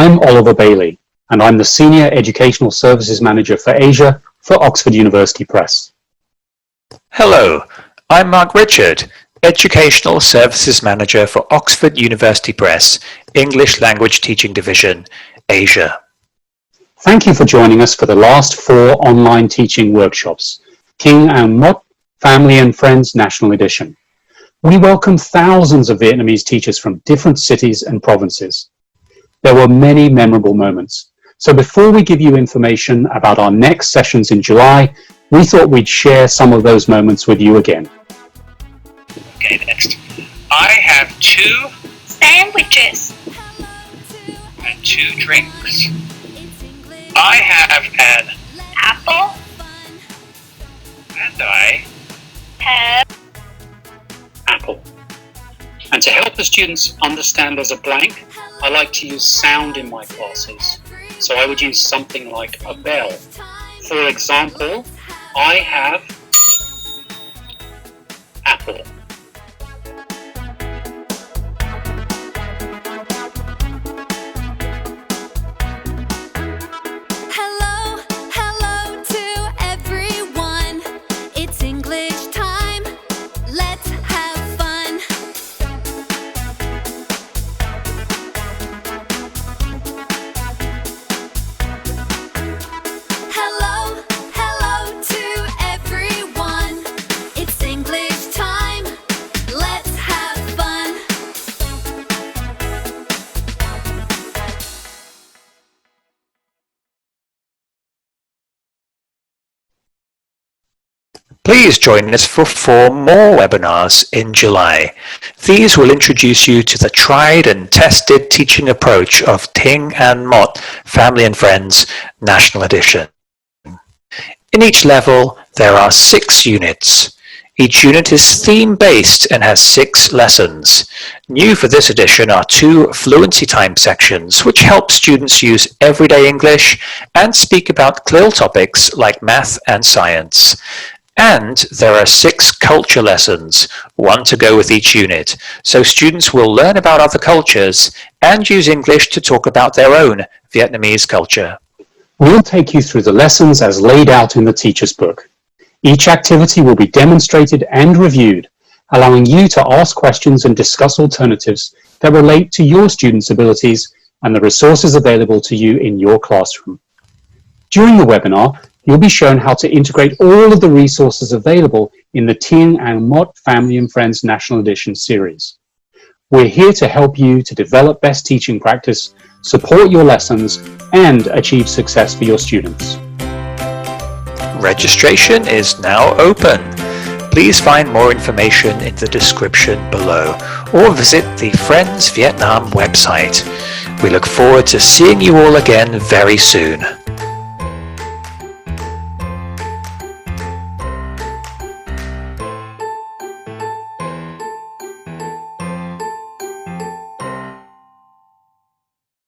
I'm Oliver Bailey, and I'm the Senior Educational Services Manager for Asia for Oxford University Press. Hello, I'm Mark Richard, Educational Services Manager for Oxford University Press, English Language Teaching Division, Asia. Thank you for joining us for the last 4 online teaching workshops, Tieng Anh, Family and Friends National Edition. We welcome thousands of Vietnamese teachers from different cities and provinces. There were many memorable moments. So before we give you information about our next sessions in July, we thought we'd share some of those moments with you again. Okay, next. I have 2 sandwiches and 2 drinks. I have an apple and I have Apple. And to help the students understand there's a blank, I like to use sound in my classes. So I would use something like a bell. For example, I have apple. Hello to everyone. It's English time. Let's have fun. Hello to everyone. It's English time. Let's have fun. Please join us for 4 more webinars in July. These will introduce you to the tried and tested teaching approach of Tieng Anh, Family and Friends National Edition. In each level, there are 6 units. Each unit is theme-based and has 6 lessons. New for this edition are 2 fluency time sections, which help students use everyday English and speak about clear topics like math and science. And there are 6 culture lessons, 1 to go with each unit, so students will learn about other cultures and use English to talk about their own Vietnamese culture. We'll take you through the lessons as laid out in the teacher's book. Each activity will be demonstrated and reviewed, allowing you to ask questions and discuss alternatives that relate to your students' abilities and the resources available to you in your classroom. During the webinar, you'll be shown how to integrate all of the resources available in the Tieng Anh Family and Friends National Edition series. We're here to help you to develop best teaching practice, support your lessons, and achieve success for your students. Registration is now open. Please find more information in the description below or visit the Friends Vietnam website. We look forward to seeing you all again very soon.